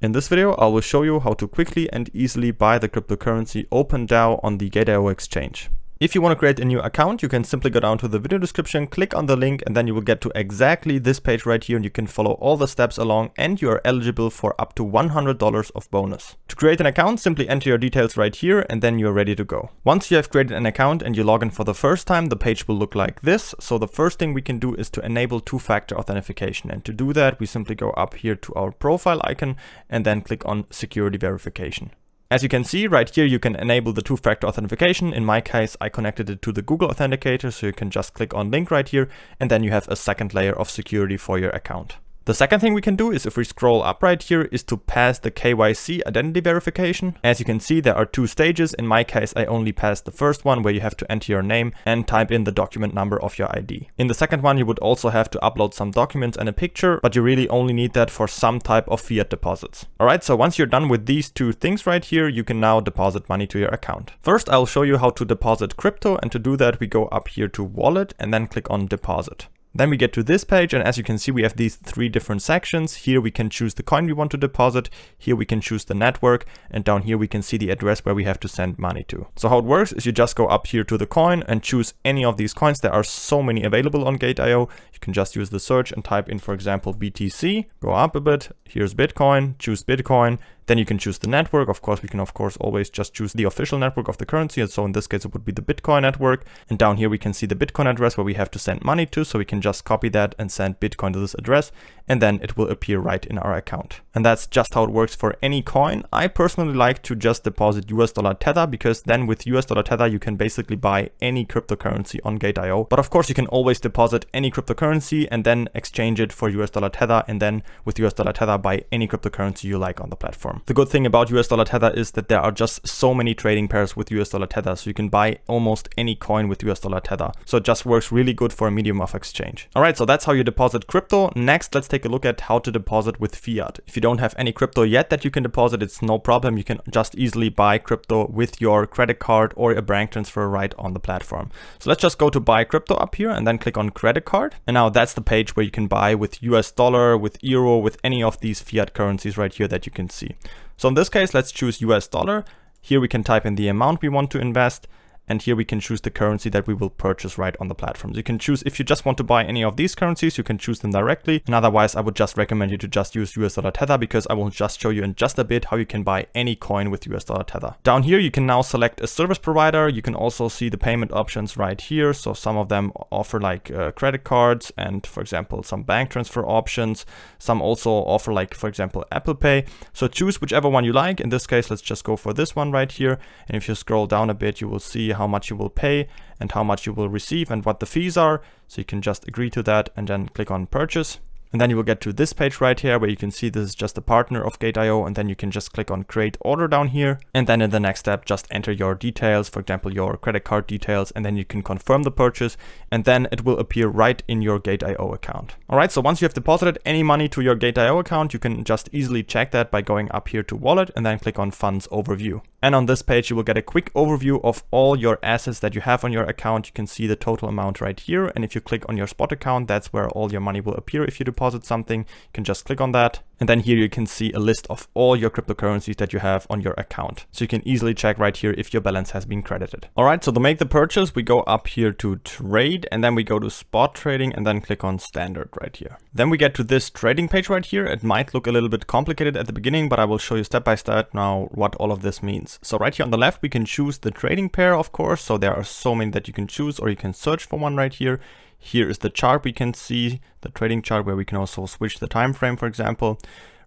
In this video, I will show you how to quickly and easily buy the cryptocurrency OpenDAO on the OpenDAO exchange. If you want to create a new account, you can simply go down to the video description, click on the link, and then you will get to exactly this page right here, and you can follow all the steps along, and you are eligible for up to $100 of bonus. To create an account, simply enter your details right here, and then you're ready to go. Once you have created an account and you log in for the first time, the page will look like this. So the first thing we can do is to enable two-factor authentication. And to do that, we simply go up here to our profile icon and then click on security verification. As you can see right here, you can enable the two-factor authentication. In my case, I connected it to the Google Authenticator, so you can just click on link right here, and then you have a second layer of security for your account. The second thing we can do is, if we scroll up right here, is to pass the KYC identity verification. As you can see, there are two stages. In my case, I only passed the first one, where you have to enter your name and type in the document number of your ID. In the second one, you would also have to upload some documents and a picture, but you really only need that for some type of fiat deposits. Alright, so once you're done with these two things right here, you can now deposit money to your account. First, I'll show you how to deposit crypto, and to do that, we go up here to Wallet and then click on Deposit. Then we get to this page, and as you can see, we have these three different sections. Here we can choose the coin we want to deposit. Here we can choose the network, and down here we can see the address where we have to send money to. So how it works is you just go up here to the coin and choose any of these coins. There are so many available on Gate.io. You can just use the search and type in, for example, BTC. Go up a bit. Here's Bitcoin. Choose Bitcoin. Then you can choose the network. Of course, we can always just choose the official network of the currency. And so in this case, it would be the Bitcoin network. And down here, we can see the Bitcoin address where we have to send money to. So we can just copy that and send Bitcoin to this address, and then it will appear right in our account. And that's just how it works for any coin. I personally like to just deposit US dollar Tether, because then with US dollar Tether, you can basically buy any cryptocurrency on Gate.io. But of course, you can always deposit any cryptocurrency and then exchange it for US dollar Tether, and then with US dollar Tether, buy any cryptocurrency you like on the platform. The good thing about US dollar Tether is that there are just so many trading pairs with US dollar Tether, so you can buy almost any coin with US dollar Tether. So it just works really good for a medium of exchange. All right, so that's how you deposit crypto. Next, let's take a look at how to deposit with fiat. If you don't have any crypto yet that you can deposit, it's no problem. You can just easily buy crypto with your credit card or a bank transfer right on the platform. So let's just go to buy crypto up here and then click on credit card. And now that's the page where you can buy with US dollar, with euro, with any of these fiat currencies right here that you can see. So in this case, let's choose US dollar. Here we can type in the amount we want to invest. And here we can choose the currency that we will purchase right on the platform. So you can choose, if you just want to buy any of these currencies, you can choose them directly. And otherwise, I would just recommend you to just use US dollar Tether, because I will just show you in just a bit how you can buy any coin with US dollar Tether. Down here, you can now select a service provider. You can also see the payment options right here. So some of them offer like credit cards and, for example, some bank transfer options. Some also offer like, for example, Apple Pay. So choose whichever one you like. In this case, let's just go for this one right here. And if you scroll down a bit, you will see how much you will pay and how much you will receive and what the fees are. So you can just agree to that and then click on purchase. And then you will get to this page right here where you can see this is just a partner of Gate.io, and then you can just click on create order down here. And then in the next step, just enter your details, for example, your credit card details, and then you can confirm the purchase, and then it will appear right in your Gate.io account. All right, so once you have deposited any money to your Gate.io account, you can just easily check that by going up here to wallet and then click on funds overview. And on this page, you will get a quick overview of all your assets that you have on your account. You can see the total amount right here. And if you click on your spot account, that's where all your money will appear. If you deposit something, you can just click on that. And then here you can see a list of all your cryptocurrencies that you have on your account. So you can easily check right here if your balance has been credited. All right, so to make the purchase, we go up here to trade, and then we go to spot trading and then click on standard right here. Then we get to this trading page right here. It might look a little bit complicated at the beginning, but I will show you step by step now what all of this means. So right here on the left, we can choose the trading pair, of course. So there are so many that you can choose, or you can search for one right here. Here is the chart we can see, the trading chart, where we can also switch the time frame, for example.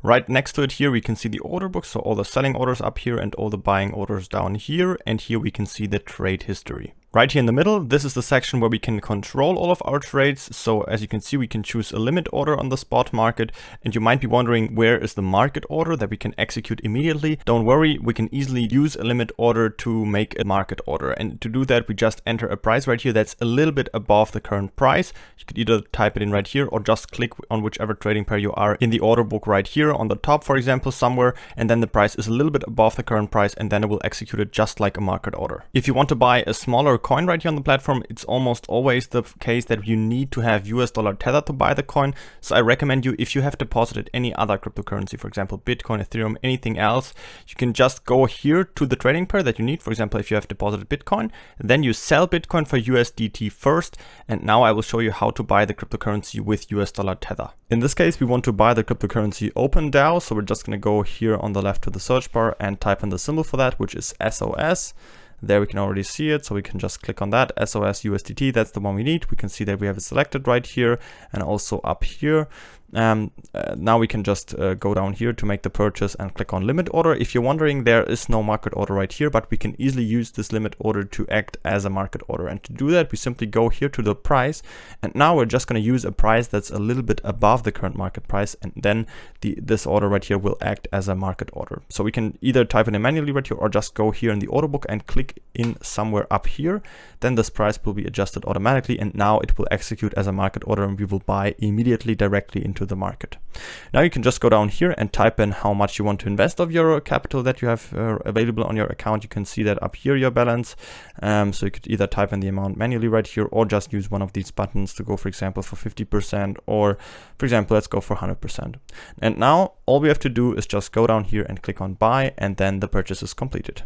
Right next to it here, we can see the order book. So all the selling orders up here and all the buying orders down here. And here we can see the trade history. Right here in the middle, this is the section where we can control all of our trades. So as you can see, we can choose a limit order on the spot market. And you might be wondering, where is the market order that we can execute immediately? Don't worry, we can easily use a limit order to make a market order. And to do that, we just enter a price right here that's a little bit above the current price. You could either type it in right here or just click on whichever trading pair you are in the order book right here on the top, for example, somewhere. And then the price is a little bit above the current price, and then it will execute it just like a market order. If you want to buy a smaller coin right here on the platform, it's almost always the case that you need to have US dollar tether to buy the coin. So I recommend you, if you have deposited any other cryptocurrency, for example, Bitcoin, Ethereum, anything else, you can just go here to the trading pair that you need. For example, if you have deposited Bitcoin, then you sell Bitcoin for USDT first. And now I will show you how to buy the cryptocurrency with US dollar tether. In this case, we want to buy the cryptocurrency OpenDAO. So we're just going to go here on the left to the search bar and type in the symbol for that, which is SOS. There we can already see it, so we can just click on that, SOS USDT, that's the one we need. We can see that we have it selected right here and also up here. Now we can just go down here to make the purchase and click on limit order. If you're wondering, there is no market order right here, but we can easily use this limit order to act as a market order. And to do that, we simply go here to the price. And now we're just going to use a price that's a little bit above the current market price. And then this order right here will act as a market order. So we can either type it in manually right here or just go here in the order book and click in somewhere up here. Then this price will be adjusted automatically. And now it will execute as a market order and we will buy immediately directly into the market. Now you can just go down here and type in how much you want to invest of your capital that you have available on your account. You can see that up here, your balance. So you could either type in the amount manually right here or just use one of these buttons to go, for example, for 50%, or for example, let's go for 100%. And now all we have to do is just go down here and click on buy, and then the purchase is completed.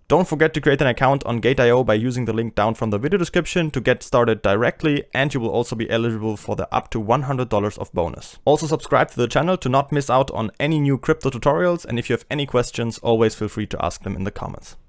Don't forget to create an account on Gate.io by using the link down from the video description to get started directly, and you will also be eligible for the up to $100 of bonus. Also subscribe to the channel to not miss out on any new crypto tutorials, and if you have any questions, always feel free to ask them in the comments.